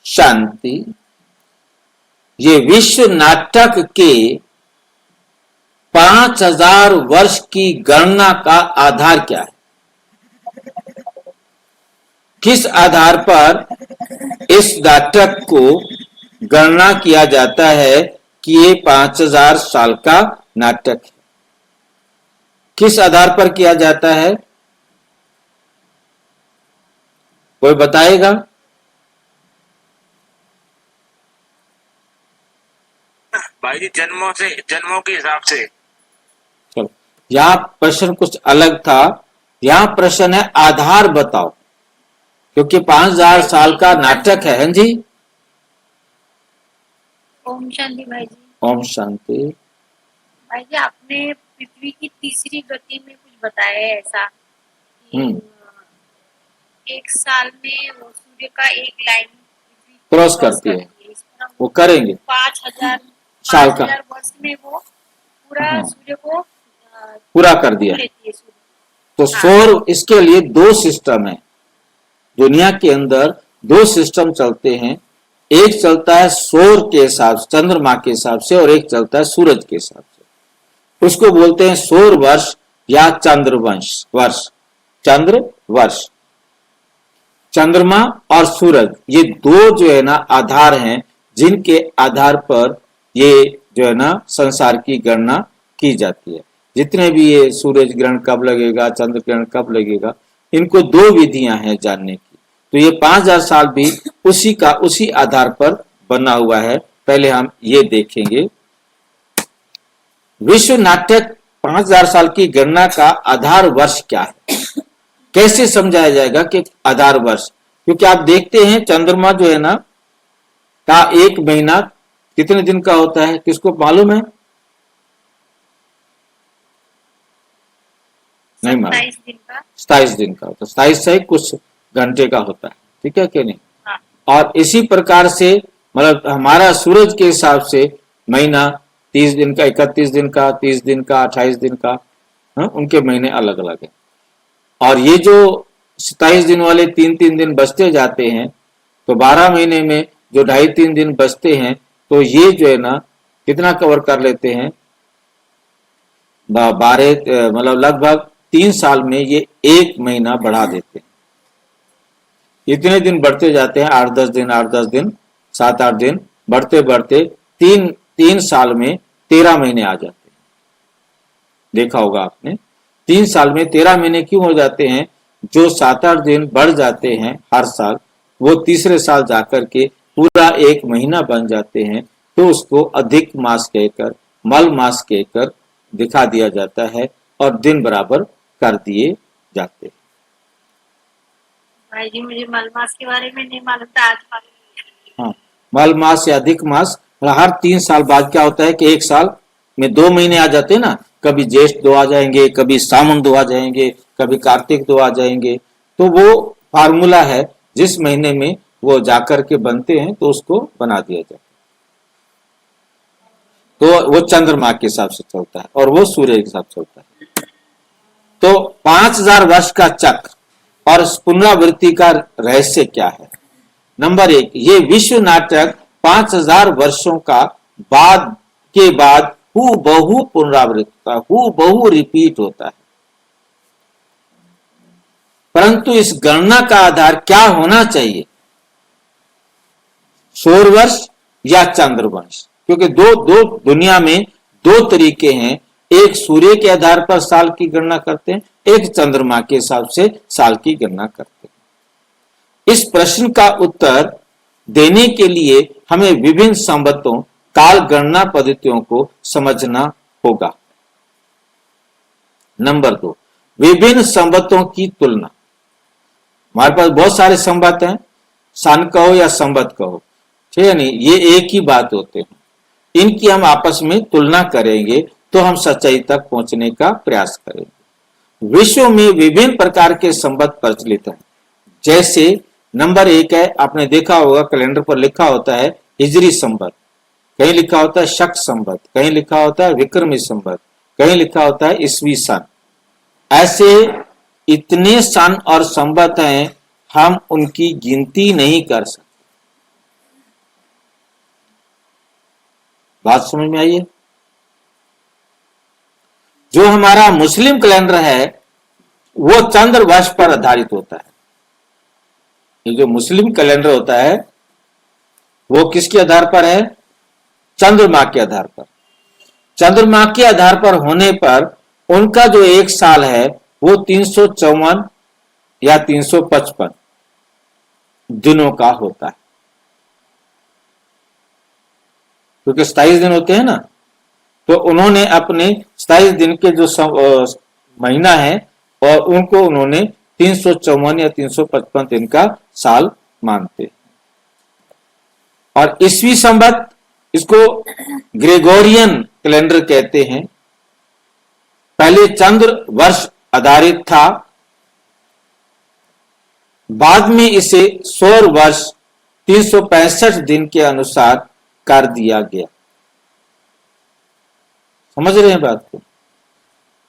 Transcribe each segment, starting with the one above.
शांति। ये विश्व नाटक के 5000 वर्ष की गणना का आधार क्या है? किस आधार पर इस नाटक को गणना किया जाता है कि ये 5000 साल का नाटक है? किस आधार पर किया जाता है? कोई बताएगा? भाई जी जन्मों के हिसाब से। चलो, यहाँ प्रश्न कुछ अलग था। यहाँ प्रश्न है आधार बताओ, क्योंकि 5000 साल का नाटक है। हाँ जी, ओम शांति भाई जी। ओम शांति। भाई जी आपने पृथ्वी की तीसरी गति में कुछ बताया है ऐसा कि एक साल में वो सूर्य का एक लाइन क्रॉस करती है। वो करेंगे 5000 साल का वर्ष में वो पूरा सूर्य को पूरा कर दिया। तो सौर, इसके लिए 2 सिस्टम है दुनिया के अंदर। 2 सिस्टम चलते हैं। एक चलता है सौर के हिसाब से, चंद्रमा के हिसाब से, और एक चलता है सूरज के हिसाब से। उसको बोलते हैं सौर वर्ष या चंद्रवंश वर्ष, चंद्र वर्ष। चंद्रमा और सूरज ये 2 जो है ना आधार हैं, जिनके आधार पर ये जो है ना संसार की गणना की जाती है। जितने भी ये सूरज ग्रहण कब लगेगा, चंद्र ग्रहण कब लगेगा, इनको 2 विधियां हैं जानने की। तो ये 5000 साल भी उसी आधार पर बना हुआ है। पहले हम ये देखेंगे। विश्व नाटक 5000 साल की गणना का आधार वर्ष क्या है? कैसे समझाया जाएगा कि आधार वर्ष? क्योंकि आप देखते हैं चंद्रमा जो है ना का 1 महीना कितने दिन का होता है, किसको मालूम है? नहीं मालूम। 27 दिन का होता है। 27 से कुछ घंटे का होता है, ठीक है कि नहीं? हाँ। और इसी प्रकार से मतलब हमारा सूरज के हिसाब से महीना 30 दिन का, 31 दिन का, 30 दिन का, 28 दिन का, उनके महीने अलग अलग है। और ये जो 27 दिन वाले 3-3 दिन बचते जाते हैं, तो 12 महीने में जो 2.5-3 दिन बचते हैं, तो ये जो है ना कितना कवर कर लेते हैं? 12 मतलब लगभग 3 साल में ये 1 महीना बढ़ा देते हैं। इतने दिन बढ़ते जाते हैं, 8-10 दिन, 8-10 दिन, 7-8 दिन, बढ़ते बढ़ते 3 साल में 13 महीने आ जाते हैं। देखा होगा आपने, 3 साल में 13 महीने क्यों हो जाते हैं? जो 7-8 दिन बढ़ जाते हैं हर साल, वो तीसरे साल जाकर के पूरा 1 महीना बन जाते हैं। तो उसको अधिक मास कहकर, मल मास कहकर दिखा दिया जाता है और दिन बराबर कर दिए जाते हैं। भाई जी मुझे मल मास के बारे में नहीं मालूम था, आज मालूम। हाँ, मल मास या अधिक मास हर 3 साल बाद क्या होता है कि 1 साल में 2 महीने आ जाते हैं ना। कभी ज्येष्ठ 2 आ जाएंगे, कभी सावन 2 आ जाएंगे, कभी कार्तिक 2 आ जाएंगे। तो वो फार्मूला है, जिस महीने में वो जाकर के बनते हैं तो उसको बना दिया जाता है। तो वो चंद्रमा के हिसाब से चलता है और वो सूर्य के हिसाब से चलता है। तो 5000 वर्ष का चक्र और पुनरावृत्ति का रहस्य क्या है? नंबर 1, ये विश्व नाटक 5000 वर्षों का बाद के बाद हूबहू पुनरावृत्त होता है, हूबहू रिपीट होता है। परंतु इस गणना का आधार क्या होना चाहिए? सौर वर्ष या चंद्रवंश? क्योंकि दो दुनिया में 2 तरीके हैं। एक सूर्य के आधार पर साल की गणना करते हैं, एक चंद्रमा के हिसाब से साल की गणना करते हैं। इस प्रश्न का उत्तर देने के लिए हमें विभिन्न संवतों, काल गणना पद्धतियों को समझना होगा। नंबर 2, विभिन्न संवतों की तुलना। हमारे पास बहुत सारे संवत हैं, सन कहो या संवत कहो, ठीक है नहीं, ये एक ही बात होते हैं। इनकी हम आपस में तुलना करेंगे तो हम सच्चाई तक पहुंचने का प्रयास करेंगे। विश्व में विभिन्न प्रकार के संवत प्रचलित हैं। जैसे नंबर 1 है, आपने देखा होगा कैलेंडर पर लिखा होता है हिजरी संवत, कहीं लिखा होता है शक संवत, कहीं लिखा होता है विक्रमी संवत, कहीं लिखा होता है ईसवी सन। ऐसे इतने सन और संवत हैं, हम उनकी गिनती नहीं कर सकते। बात समझ में आई है? जो हमारा मुस्लिम कैलेंडर है वो चंद्र वर्ष पर आधारित होता है। ये जो मुस्लिम कैलेंडर होता है वो किसके आधार पर है? चंद्रमा के आधार पर। चंद्रमा के आधार पर होने पर उनका जो एक साल है वो 354 या 355 दिनों का होता है, क्योंकि 27 दिन होते हैं ना, तो उन्होंने अपने 27 दिन के जो महीना है और उनको उन्होंने 354 या 355 दिन का साल मानते। और ईस्वी संवत, इसको ग्रेगोरियन कैलेंडर कहते हैं। पहले चंद्र वर्ष आधारित था, बाद में इसे सौर वर्ष 365 दिन के अनुसार कर दिया गया। समझ रहे हैं बात को?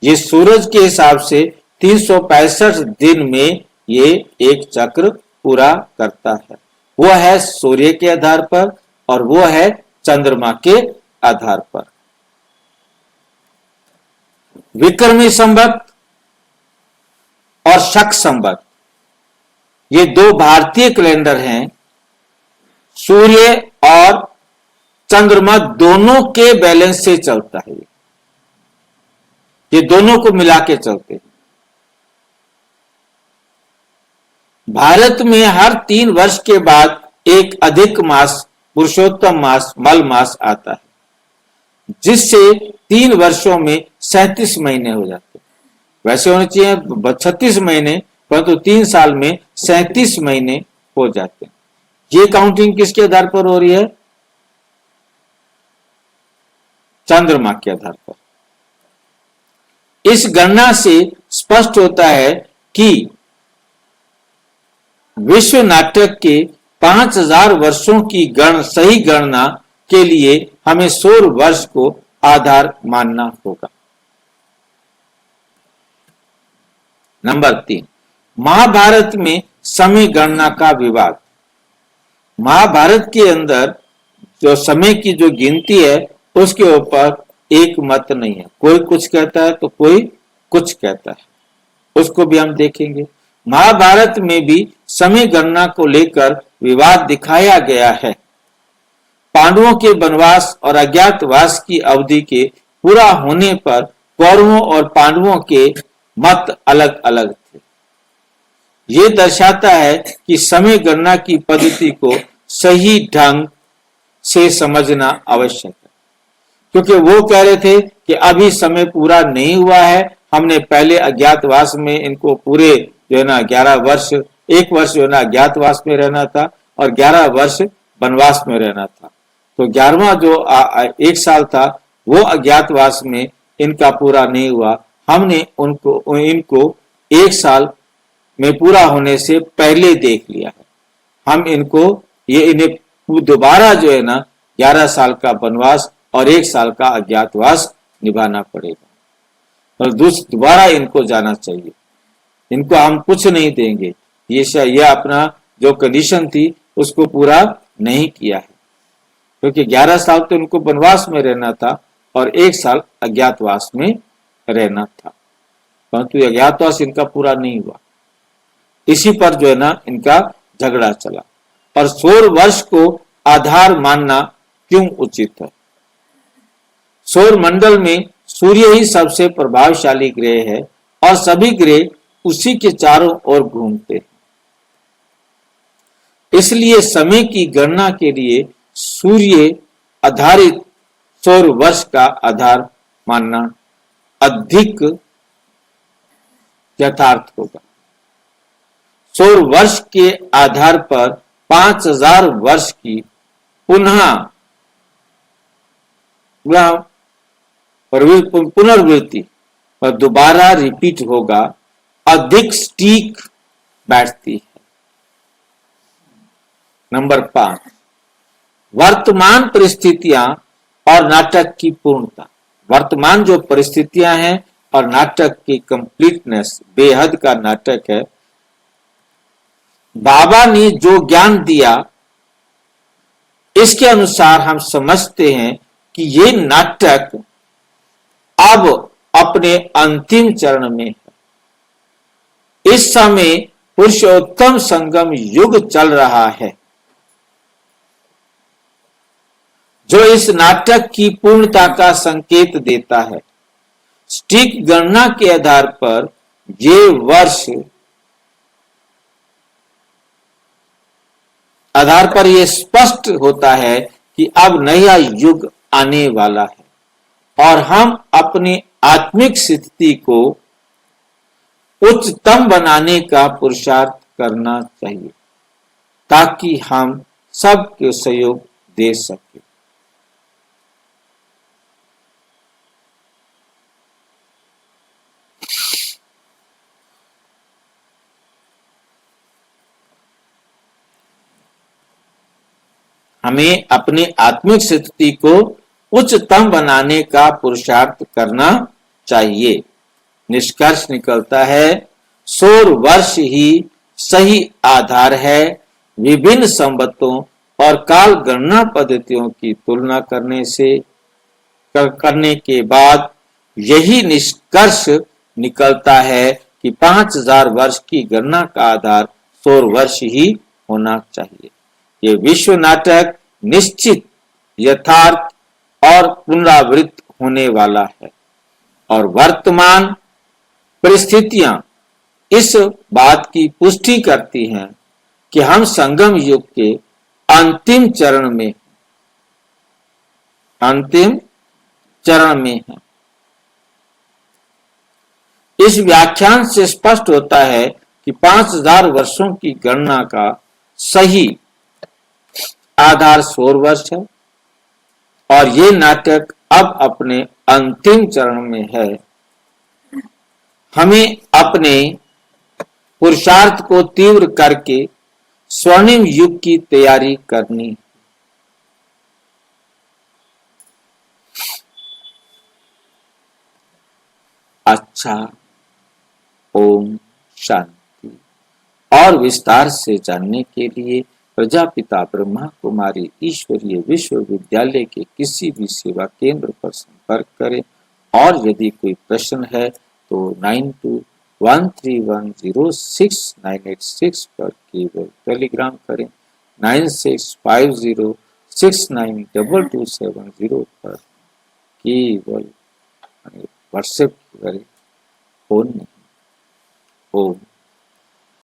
ये सूरज के हिसाब से 365 दिन में ये एक चक्र पूरा करता है। वो है सूर्य के आधार पर और वो है चंद्रमा के आधार पर। विक्रमी संवत और शक संवत, ये दो भारतीय कैलेंडर हैं। सूर्य और चंद्रमा दोनों के बैलेंस से चलता है, ये दोनों को मिला के चलते हैं। भारत में हर 3 वर्ष के बाद एक अधिक मास, पुरुषोत्तम मास, मल मास आता है, जिससे 3 वर्षों में 37 महीने हो जाते हैं। वैसे होने चाहिए 36 महीने, परंतु 3 साल में 37 महीने हो जाते हैं। ये काउंटिंग किसके आधार पर हो रही है? चंद्रमा के आधार पर। इस गणना से स्पष्ट होता है कि विश्व नाटक के 5000 वर्षों की सही गणना के लिए हमें सौर वर्ष को आधार मानना होगा। नंबर 3, महाभारत में समय गणना का विवाद। महाभारत के अंदर जो समय की जो गिनती है उसके ऊपर एक मत नहीं है, कोई कुछ कहता है तो कोई कुछ कहता है, उसको भी हम देखेंगे। महाभारत में भी समय गणना को लेकर विवाद दिखाया गया है। पांडवों के वनवास और अज्ञातवास की अवधि के पूरा होने पर कौरवों और पांडवों के मत अलग अलग थे। ये दर्शाता है कि समय गणना की पद्धति को सही ढंग से समझना आवश्यक है, क्योंकि वो कह रहे थे कि अभी समय पूरा नहीं हुआ है, हमने पहले अज्ञातवास में इनको पूरे जो है ना 11 वर्ष, 1 वर्ष जो है ना अज्ञातवास में रहना था और 11 वर्ष वनवास में रहना था। तो 11वां जो 1 साल था वो अज्ञातवास में इनका पूरा नहीं हुआ, हमने इनको 1 साल में पूरा होने से पहले देख लिया है। हम इन्हें दोबारा जो है ना 11 साल का वनवास और 1 साल का अज्ञातवास निभाना पड़ेगा और दोबारा इनको जाना चाहिए। इनको हम कुछ नहीं देंगे, ये अपना जो कंडीशन थी उसको पूरा नहीं किया है, क्योंकि 11 साल तो इनको वनवास में रहना था और 1 साल अज्ञातवास में रहना था, परंतु अज्ञातवास इनका पूरा नहीं हुआ। इसी पर जो है ना इनका झगड़ा चला। और सौर वर्ष को आधार मानना क्यों उचित है? सौर मंडल में सूर्य ही सबसे प्रभावशाली ग्रह है और सभी ग्रह उसी के चारों ओर घूमते हैं। इसलिए समय की गणना के लिए सूर्य आधारित सौर वर्ष का आधार मानना अधिक यथार्थ होगा। सौर वर्ष के आधार पर 5000 वर्ष की पुनर्वृत्ति और दोबारा रिपीट होगा, अधिक सटीक बैठती है। नंबर 5, वर्तमान परिस्थितियां और नाटक की पूर्णता। वर्तमान जो परिस्थितियां हैं और नाटक की कंप्लीटनेस, बेहद का नाटक है। बाबा ने जो ज्ञान दिया इसके अनुसार हम समझते हैं कि ये नाटक अब अपने अंतिम चरण में है। इस समय पुरुषोत्तम संगम युग चल रहा है, जो इस नाटक की पूर्णता का संकेत देता है। सटीक गणना के आधार पर ये वर्ष यह स्पष्ट होता है कि अब नया युग आने वाला है और हम अपनी आत्मिक स्थिति को उच्चतम बनाने का पुरुषार्थ करना चाहिए, ताकि हम सबके सहयोग दे सके। हमें अपनी आत्मिक स्थिति को उच्चतम बनाने का पुरुषार्थ करना चाहिए। निष्कर्ष निकलता है, सौर वर्ष ही सही आधार है। विभिन्न संवतों और काल गणना पद्धतियों की तुलना करने के बाद यही निष्कर्ष निकलता है कि 5000 वर्ष की गणना का आधार सौर वर्ष ही होना चाहिए। ये विश्व नाटक निश्चित, यथार्थ और पुनरावृत्त होने वाला है और वर्तमान परिस्थितियां इस बात की पुष्टि करती हैं कि हम संगम युग के अंतिम चरण में हैं। इस व्याख्यान से स्पष्ट होता है कि 5000 वर्षों की गणना का सही आधार सौर वर्ष है और ये नाटक अब अपने अंतिम चरण में है। हमें अपने पुरुषार्थ को तीव्र करके स्वर्णिम युग की तैयारी करनी। अच्छा, ओम शांति। और विस्तार से जानने के लिए प्रजापिता ब्रह्मा कुमारी ईश्वरीय विश्वविद्यालय के किसी भी सेवा केंद्र पर संपर्क करें और यदि कोई प्रश्न है तो 9213106986 पर केवल टेलीग्राम करें, 9650692270 पर केवल व्हाट्सएप करें, फोन नहीं। ओम